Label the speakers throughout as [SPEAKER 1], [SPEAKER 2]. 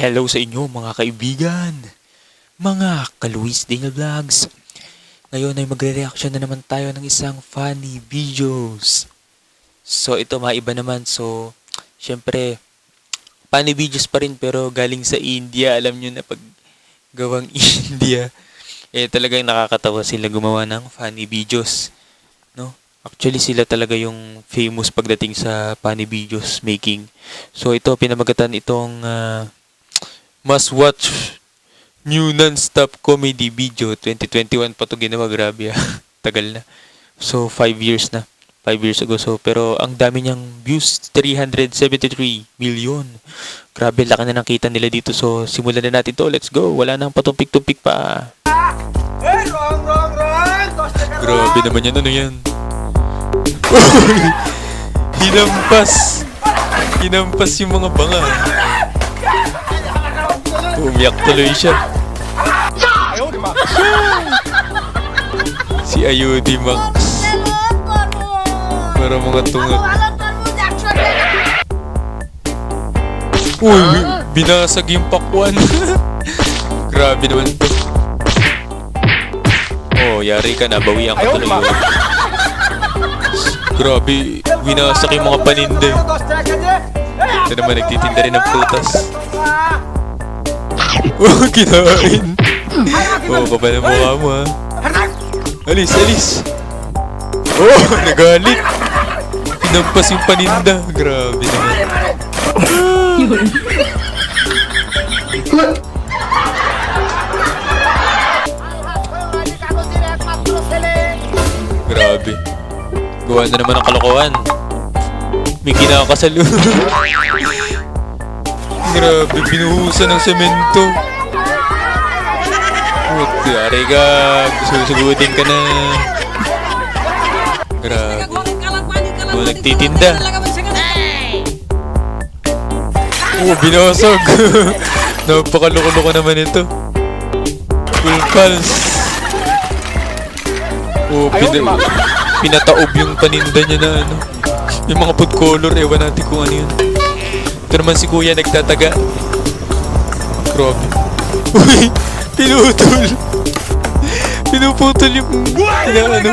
[SPEAKER 1] Hello sa inyo mga kaibigan, mga ka-Luis Daniel Vlogs. Ngayon ay magre-reaction na naman tayo ng isang funny videos. So ito maiba naman, so syempre funny videos pa rin pero galing sa India. Alam nyo na pag gawang India, talagang nakakatawa sila gumawa ng funny videos, no? Actually sila talaga yung famous pagdating sa funny videos making. So ito pinamagatan itong must watch new non-stop comedy video. 2021 pa to ginawa, grabe tagal na. So 5 years na. 5 years ago. So pero ang dami niyang views, 373 million. Grabe, laki na nakita nila dito. So simulan na natin to. Let's go. Wala nang patumpik-tumpik pa. Grabe naman yan. Ano yan? Hinampas. Hinampas yung mga banga. Umiyak tuloy siya. Si Ayodi Max. Para mga tungat. Uy, binasag yung pakwan. Grabe naman to. Oh, yari ka na. Bawian ka tuloy. Grabe, winasak yung mga paninda. Ito naman, nagtitinda rin ng prutas. Oh, kinain. Oh, kapal ang mukha mo ha. Alis, alis. Oh, nagalit. Pinampas yung paninda. Grabe naman. Grabe. Gawa na naman ang kalokohan. May kinakasalo. Grabe, binuhusan ng semento. Puti, ari ka. Susugutin ka na. Grabe. O, nagtitinda. Oh, binasag. Napakaloko-loko naman ito. Full pulse. Oh, pinataob yung paninda niya na ano. Yung mga food color, ewan natin kung ano yun. Ito naman si kuya nagtataga. Grabe. Uy, pinutol. Pinuputol yung ano.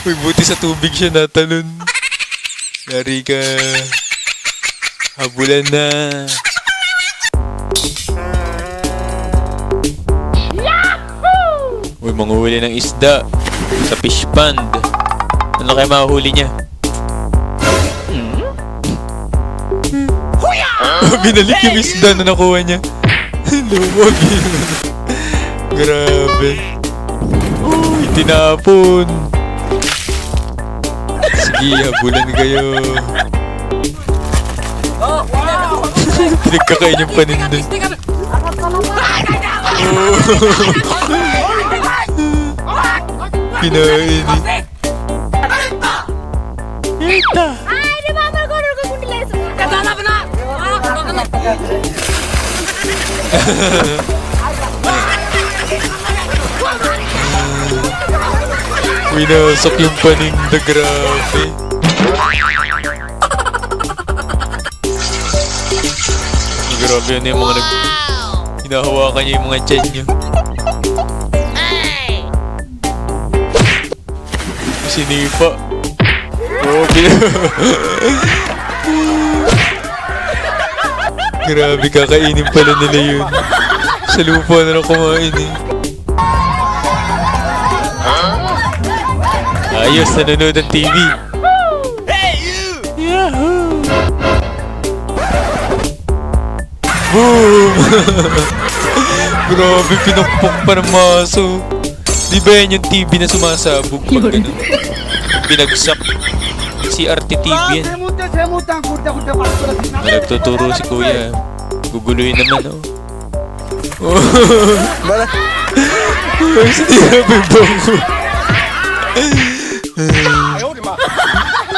[SPEAKER 1] Uy, buti sa tubig siya natalon. Yari ka. Habulan na. Uy, manguhuli ng isda sa fish pond. Ano kaya mahuhuli niya? Binalik yung isda na nakuha niya. Luwag yun. Grabe. Uy, tinapon. Sige, habulan kayo. Pinagkakain yung paninda. Kinain eh. Ita! Winasak yung paninda, grabe. Grabe yun yung mga hinahawakan niya yung mga tiyan niya. Sinipa. Oh, grabe, kakainin pala nila yun. Sa lupa na lang kumain eh. Ayos, nanonood ng TV. Hey you! Yahoo! Boom! Grabe, pinakpak pa ng maso. Di ba yan yung TV na sumasabog pag gano'n? Binagsak. CRT TV yan. Nagtuturo si kuya. Guguluhin naman oh. Ay, sinabi ba ko?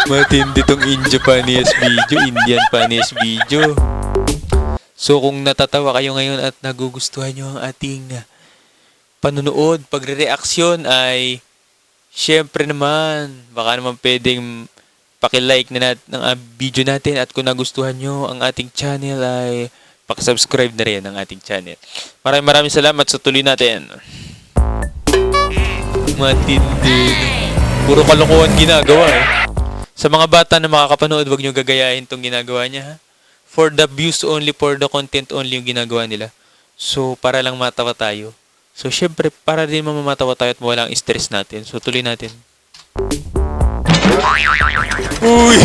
[SPEAKER 1] Matindi tong Indian funniest video. So kung natatawa kayo ngayon at nagugustuhan nyo ang ating panunood, pagre-reaksyon ay syempre naman, baka naman pwedeng paki-like na ng video natin at kung nagustuhan nyo ang ating channel ay paki-subscribe na rin ang ating channel. Maraming salamat sa tuloy natin. Matindi. Puro kalokohan ginagawa eh. Sa mga bata na makakapanood, wag nyo gagayahin tong ginagawa niya ha. For the views only, for the content only yung ginagawa nila. So, para lang matawa tayo. So, syempre, para din mamatawa tayo at mawala ang stress natin. So, tuloy natin. Uy!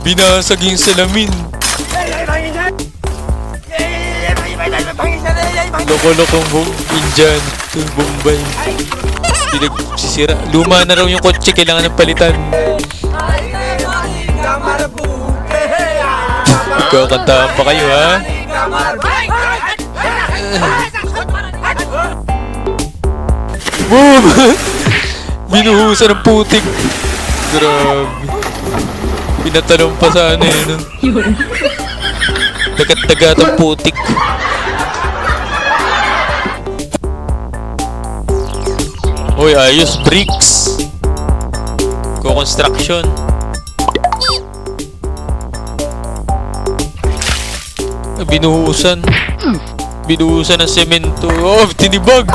[SPEAKER 1] Binasag yung salamin. Loko-lokong Indian. Bombay. Pinagsisira. Luma na raw yung kotse. Kailangan ng palitan. Magkakantahan pa kayo, ha? Boom! Binuhusan ng putik. Grabe. Pinatalong pa sa ano yun. Dagat-dagat ang putik. Uy, ayos. Bricks. Co-construction. Binuhusan. Binuhusan ng semento. Oh, tinibag.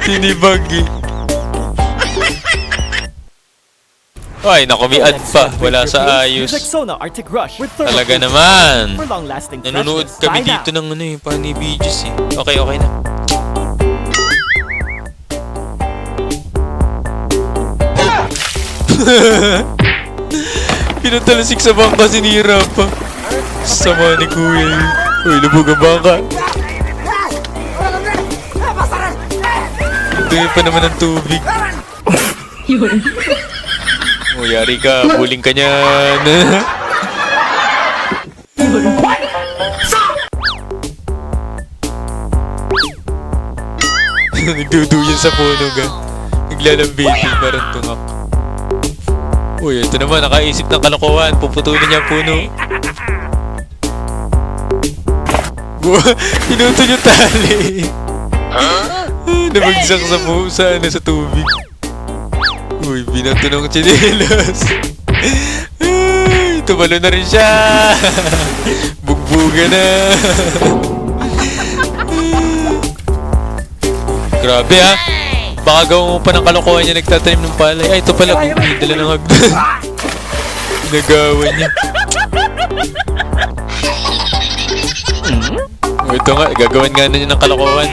[SPEAKER 1] Tinibag eh. Ay, naku, may ad pa. Wala sa ayos. Talaga naman. Nanonood kami dito ng ano eh, funny videos eh. Okay na. Pinatalasik sa bangka, sinira pa. Sama ni kuya eh. Uy, lubog ang bangka. Dumi pa naman ng tubig. Oh, yari ka. Buling ka niyan. Nagduduyan sa puno ga. Naglalambitin parang tungak. Uy, ito naman. Nakaisip ng kalokohan. Puputulin niya ang puno. Pinutol yung tali. Nabagsak sa tubig. Uy, binato ng tsinelas. Ay, tumalo na rin siya. Bugbuga na. Grabe ha. Baka gawin mo pa ng kalokohan niya nagtatanim ng palay. Ay, ito pala. May dala ng hagdan. Nagawan niya. Ito nga, gagawin nga na niya ng kalokohan.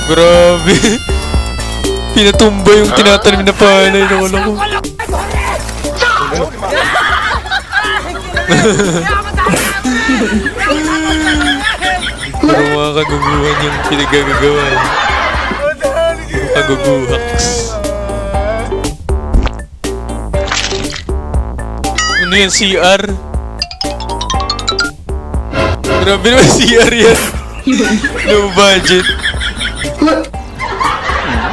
[SPEAKER 1] Grabe. Pinatumba yung tinatanim na palay. Nakuloko. Puro mga kaguguhan yung pinagagagawa. Puro kaguguhaks. Ano yan, CR? Grabe naman CR yan. Low budget.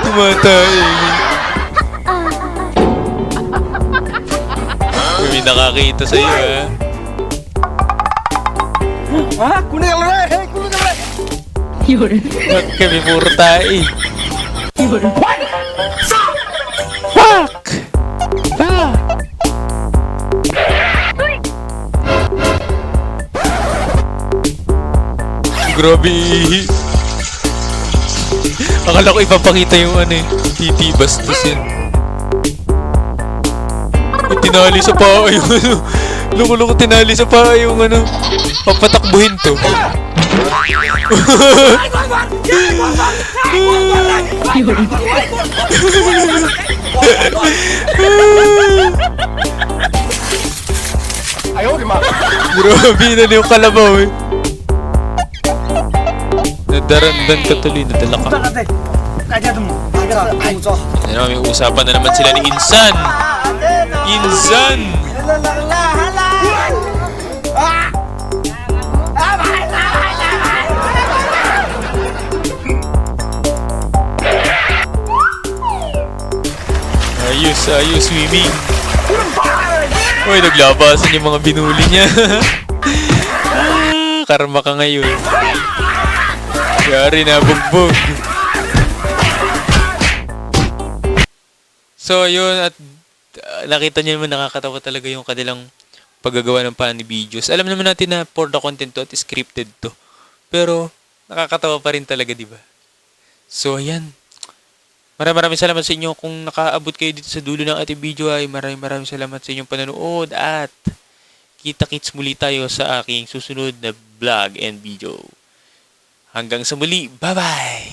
[SPEAKER 1] Tumatay. May nakakita sa'yo ha. Ba't kami puro tae? Fuck! Grabe. Akala ko ipapakita yung ano eh. Titi bastos yan. Tinali sa paa yung ano. Loko-loko tinali sa paa yung ano. Papatakbuhin to. Grabe na yung kalabaw eh. Nadarandan ka tuloy, nadala ka. Ano, may usapan na naman sila ni Insan. Insan! Ayos, swimming. Uy, naglabasan yung mga binuli niya. Karma ka ngayon. Yari na, bugbog. So, yun at nakita niyo naman nakakatawa talaga yung kanilang paggagawa ng funny videos. Alam naman natin na for the content to at scripted to. Pero nakakatawa pa rin talaga, 'di ba? So, ayan. Maraming salamat sa inyo kung nakaabot kayo dito sa dulo ng ating video ay maraming salamat sa inyong panonood at kita-kits muli tayo sa aking susunod na vlog and video. Hanggang sa muli, bye-bye!